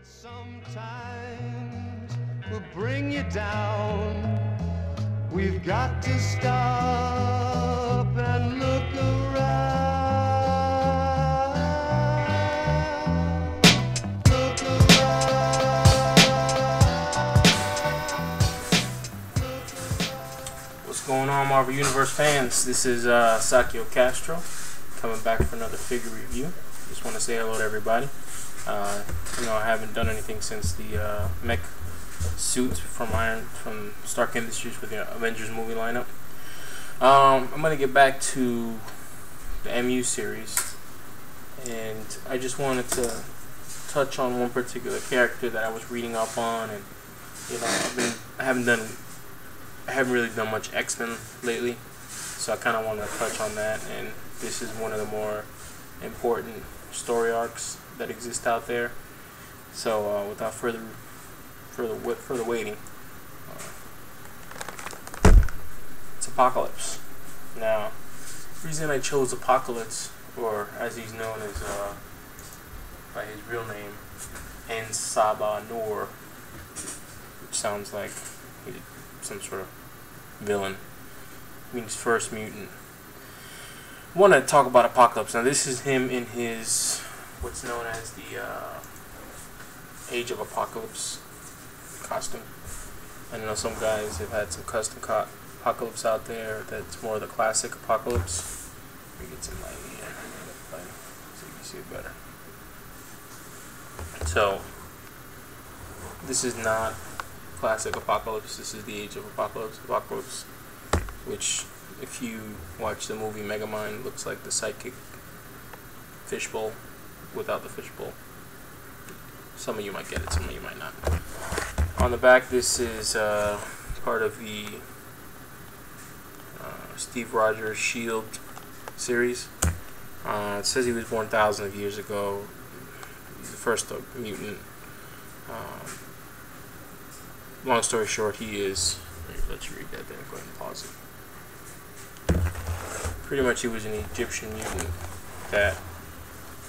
Sometimes we'll bring you down. We've got to stop and look around. Look around. What's going on, Marvel Universe fans? This is Sakio Castro coming back for another figure review. Just want to say hello to everybody. I haven't done anything since the mech suit from Stark Industries for the Avengers movie lineup. I'm gonna get back to the MU series, and I just wanted to touch on one particular character that I was reading up on, and I haven't really done much X-Men lately, so I kind of want to touch on that. And this is one of the more important story arcs that exist out there. So without further waiting, it's Apocalypse. Now, the reason I chose Apocalypse, or as he's known as by his real name, Ensaba Noor, which sounds like he's some sort of villain, means first mutant. I want to talk about Apocalypse. Now, this is him in his what's known as the Age of Apocalypse costume. I know some guys have had some custom Apocalypse out there that's more the classic Apocalypse. Let me get some light here, so you can see it better. So, this is not classic Apocalypse. This is the Age of Apocalypse. Apocalypse, which, if you watch the movie Megamind, looks like the psychic fishbowl without the fishbowl. Some of you might get it, some of you might not. On the back, this is part of the Steve Rogers Shield series. It says he was born thousands of years ago. He's the first mutant. Long story short, he is. Let you read that there. Go ahead and pause it. Pretty much, he was an Egyptian mutant that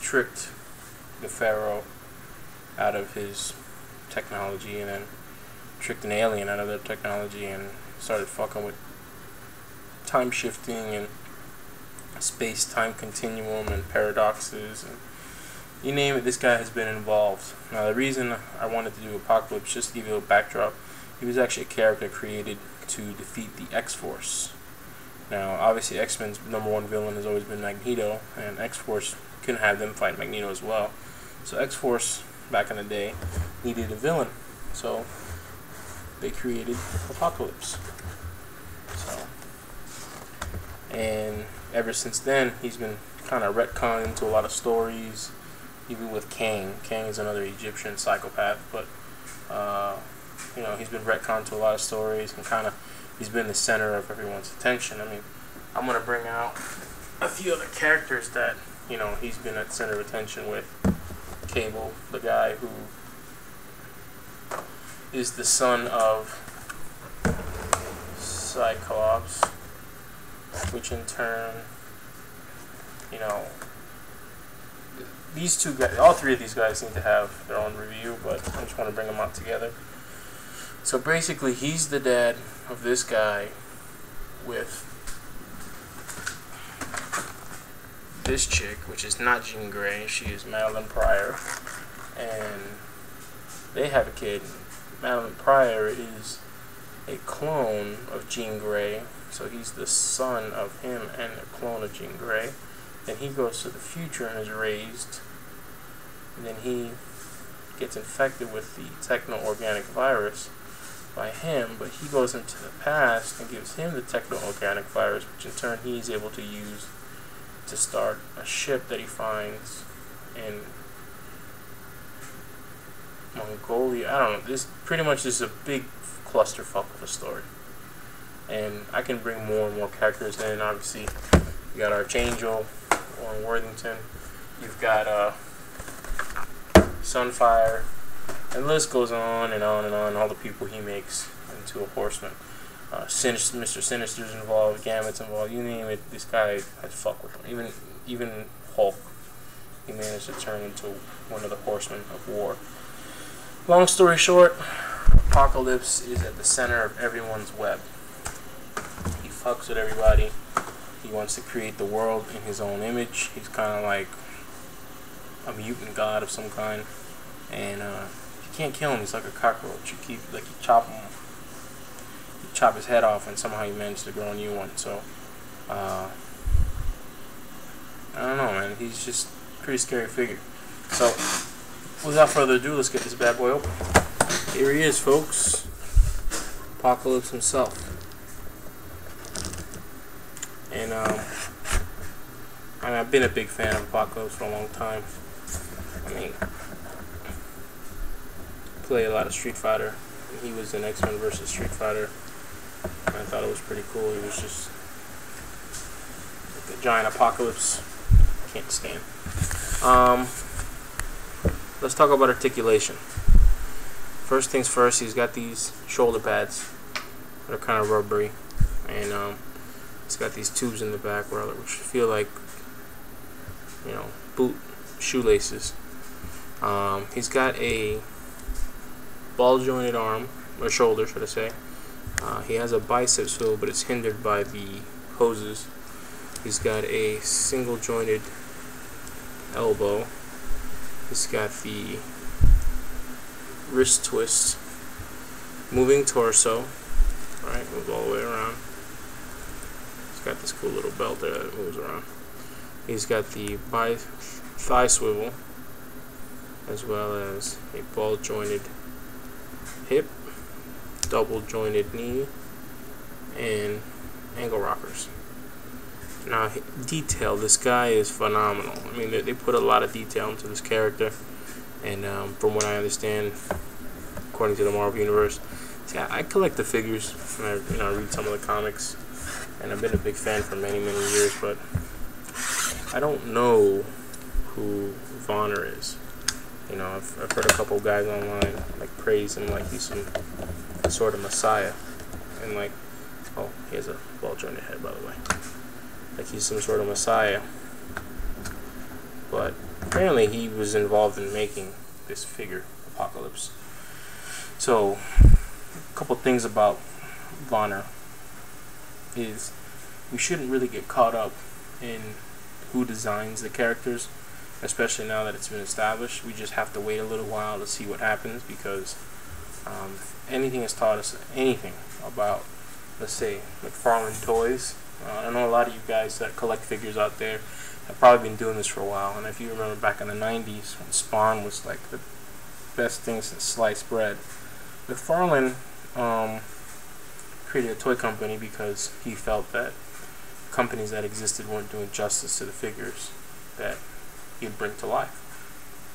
tricked the pharaoh out of his technology, and then tricked an alien out of their technology, and started fucking with time shifting and space-time continuum and paradoxes, and you name it, this guy has been involved. Now, the reason I wanted to do Apocalypse, just to give you a backdrop, he was actually a character created to defeat the X-Force. Now, obviously, X-Men's #1 villain has always been Magneto, and X-Force couldn't have them fight Magneto as well. So X-Force, back in the day, needed a villain. So they created Apocalypse. And ever since then, he's been kind of retconned into a lot of stories, even with Kang. Kang is another Egyptian psychopath, but he's been retconned to a lot of stories, and he's been the center of everyone's attention. I mean, I'm gonna bring out a few other characters that he's been at center of attention with. Cable, the guy who is the son of Cyclops, which in turn, these two guys, all three of these guys need to have their own review, but I just want to bring them out together. So basically, he's the dad of this guy with this chick, which is not Jean Grey. She is Madeline Pryor, and they have a kid. Madeline Pryor is a clone of Jean Grey, so he's the son of him and a clone of Jean Grey. Then he goes to the future and is raised, and then he gets infected with the techno-organic virus by him, but he goes into the past and gives him the techno-organic virus, which in turn he's able to use to start a ship that he finds in Mongolia. I don't know. This is a big clusterfuck of a story, and I can bring more and more characters in. Obviously, you got Archangel, Warren Worthington. You've got Sunfire, and the list goes on and on and on. All the people he makes into a Horseman. Mr. Sinister's involved, Gambit's involved, you name it, this guy has fuck with him. Even Hulk, he managed to turn into one of the Horsemen of War. Long story short, Apocalypse is at the center of everyone's web. He fucks with everybody. He wants to create the world in his own image. He's kind of like a mutant god of some kind, and you can't kill him. He's like a cockroach. You chop him, you chop his head off, and somehow you manage to grow a new one. So I don't know, man. He's just a pretty scary figure. So without further ado, let's get this bad boy open. Here he is, folks. Apocalypse himself. And I've been a big fan of Apocalypse for a long time. I mean, play a lot of Street Fighter. He was in X-Men vs. Street Fighter. I thought it was pretty cool. He was just like a giant apocalypse. Can't stand. Let's talk about articulation. First things first, he's got these shoulder pads that are kind of rubbery, and it's got these tubes in the back which feel like, you know, boot shoelaces. He's got a ball jointed arm, or shoulder should I say. He has a bicep swivel, but it's hindered by the hoses. He's got a single jointed elbow. He's got the wrist twist, moving torso, right, moves all the way around. He's got this cool little belt there that moves around. He's got the thigh swivel, as well as a ball jointed hip, double jointed knee, and ankle rockers. Now, detail, this guy is phenomenal. I mean, they put a lot of detail into this character, and from what I understand, according to the Marvel Universe, see, I collect the figures, and I read some of the comics, and I've been a big fan for many, many years, but I don't know who Vonner is. You know, I've heard a couple guys online like praise him like he's some sort of messiah, and like, oh, he has a ball-jointed head, by the way. Like he's some sort of messiah, but apparently he was involved in making this figure, Apocalypse. So, a couple things about Vonner is we shouldn't really get caught up in who designs the characters, especially now that it's been established. We just have to wait a little while to see what happens, because anything has taught us anything about, let's say, McFarlane Toys. I know a lot of you guys that collect figures out there have probably been doing this for a while, and if you remember back in the 90s when Spawn was like the best thing since sliced bread, McFarlane created a toy company because he felt that companies that existed weren't doing justice to the figures that he'd bring to life.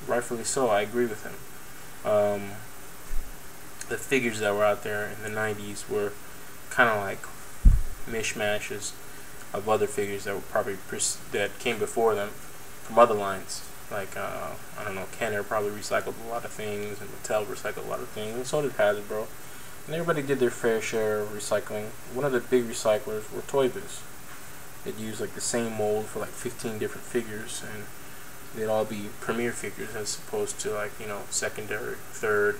Rightfully so, I agree with him. The figures that were out there in the 90s were kind of like mishmashes of other figures that were probably that came before them from other lines. Like I don't know, Kenner probably recycled a lot of things, and Mattel recycled a lot of things, and so did Hasbro. And everybody did their fair share of recycling. One of the big recyclers were Toy Biz. They'd use like the same mold for like 15 different figures, and they'd all be premier figures as opposed to, like, you know, secondary, third,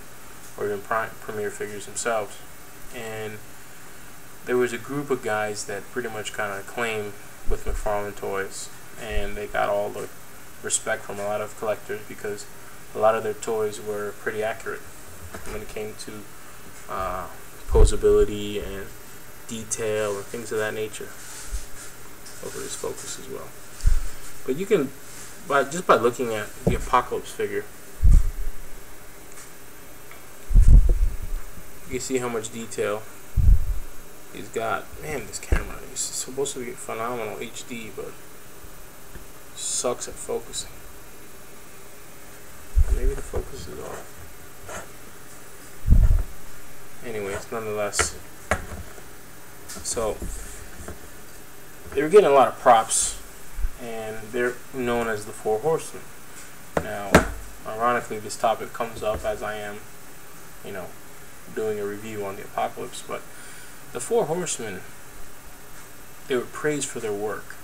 or even premier figures themselves. And there was a group of guys that pretty much kind of claimed with McFarlane Toys, and they got all the respect from a lot of collectors because a lot of their toys were pretty accurate when it came to posability and detail and things of that nature. Over his focus as well. But you can, just by looking at the Apocalypse figure, you can see how much detail he's got. Man, this camera is supposed to be phenomenal HD, but sucks at focusing. Maybe the focus is off. Anyways, nonetheless, so they were getting a lot of props, and they're known as the Four Horsemen. Now, ironically, this topic comes up as I am, you know, doing a review on the Apocalypse, but the Four Horsemen, they were praised for their work,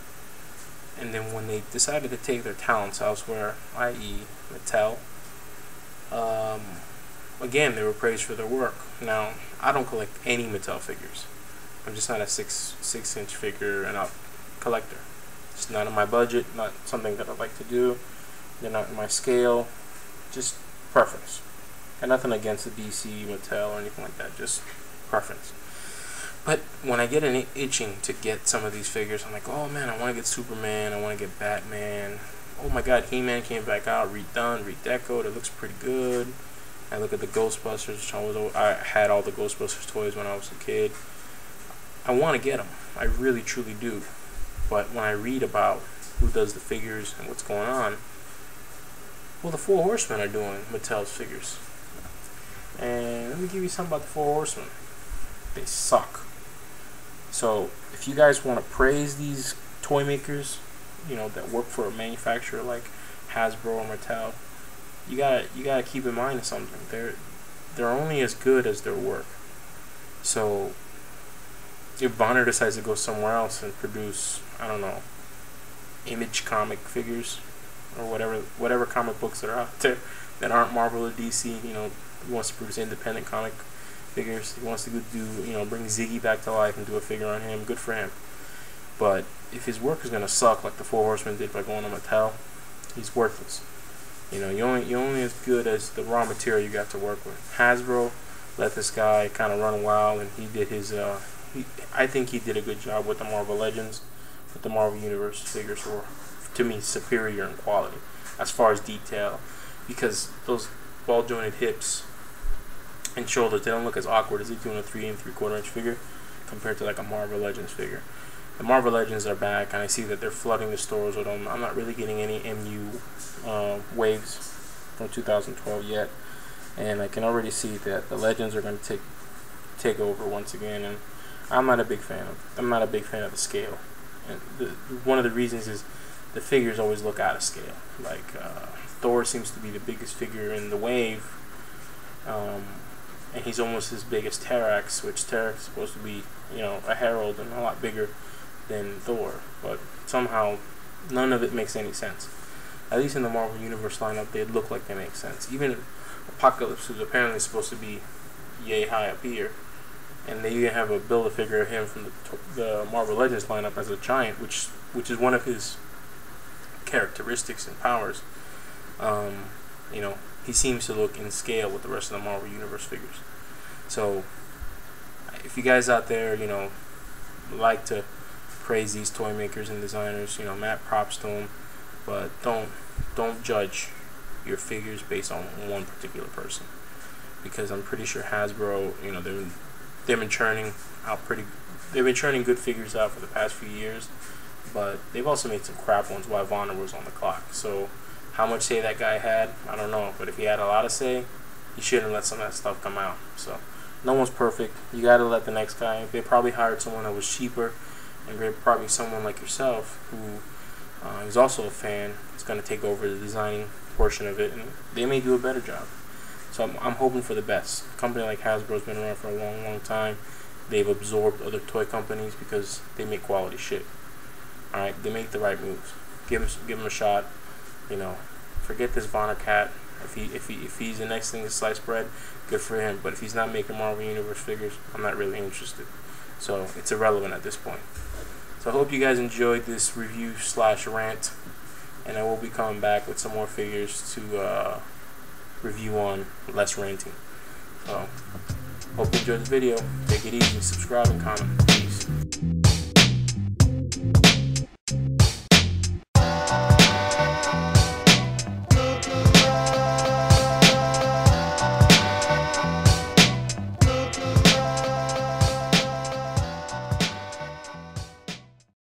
and then when they decided to take their talents elsewhere, i.e. Mattel, again, they were praised for their work. Now, I don't collect any Mattel figures. I'm just not a 6-inch figure and up collector. It's not in my budget, not something that I like to do. They're not in my scale. Just preference. And nothing against the DC, Mattel, or anything like that. Just preference. But when I get an itching to get some of these figures, I'm like, oh man, I want to get Superman, I want to get Batman. Oh my god, He-Man came back out, redone, redecoed, it looks pretty good. I look at the Ghostbusters, I had all the Ghostbusters toys when I was a kid. I want to get them, I really truly do. But when I read about who does the figures and what's going on, well, the Four Horsemen are doing Mattel's figures. And let me give you something about the Four Horsemen. They suck. So if you guys want to praise these toy makers, you know, that work for a manufacturer like Hasbro or Mattel, you gotta keep in mind something. They're only as good as their work. So if Bonner decides to go somewhere else and produce, I don't know, Image comic figures or whatever comic books that are out there that aren't Marvel or DC, you know, he wants to produce independent comic figures. He wants to do, you know, bring Ziggy back to life and do a figure on him. Good for him. But if his work is gonna suck like the Four Horsemen did by going to Mattel, he's worthless. You know, you're only as good as the raw material you got to work with. Hasbro let this guy kind of run wild, and he did his. I think he did a good job with the Marvel Legends, but the Marvel Universe figures were, to me, superior in quality as far as detail, because those ball-jointed hips and shoulders, they don't look as awkward as they do in a 3 3/4-inch figure compared to like a Marvel Legends figure. The Marvel Legends are back, and I see that they're flooding the stores with them. I'm not really getting any MU waves from 2012 yet, and I can already see that the Legends are going to take over once again. And I'm not a big fan of the scale. And one of the reasons is the figures always look out of scale. Like Thor seems to be the biggest figure in the wave. And he's almost as big as Terrax, which Terrax is supposed to be, you know, a herald and a lot bigger than Thor. But somehow, none of it makes any sense. At least in the Marvel Universe lineup, they look like they make sense. Even Apocalypse, who's apparently supposed to be yay high up here, and they even have a Build-A-Figure of him from the Marvel Legends lineup as a giant, which is one of his characteristics and powers. You know, he seems to look in scale with the rest of the Marvel Universe figures. So, if you guys out there, you know, like to praise these toy makers and designers, you know, mad props to them, but don't judge your figures based on one particular person, because I'm pretty sure Hasbro, you know, they've been churning good figures out for the past few years, but they've also made some crap ones while Vonner was on the clock. So how much say that guy had, I don't know, but if he had a lot of say, he shouldn't let some of that stuff come out. So no one's perfect. You gotta let the next guy. They probably hired someone that was cheaper, and probably someone like yourself who is also a fan is going to take over the designing portion of it, and they may do a better job. So I'm hoping for the best. A company like Hasbro's been around for a long, long time. They've absorbed other toy companies because they make quality shit. All right, they make the right moves. Give him a shot. You know, forget this Vonner cat. If he's the next thing to sliced bread, good for him. But if he's not making Marvel Universe figures, I'm not really interested. So it's irrelevant at this point. So I hope you guys enjoyed this review / rant, and I will be coming back with some more figures to review on, less ranting. So hope you enjoyed the video. Take it easy, subscribe and comment.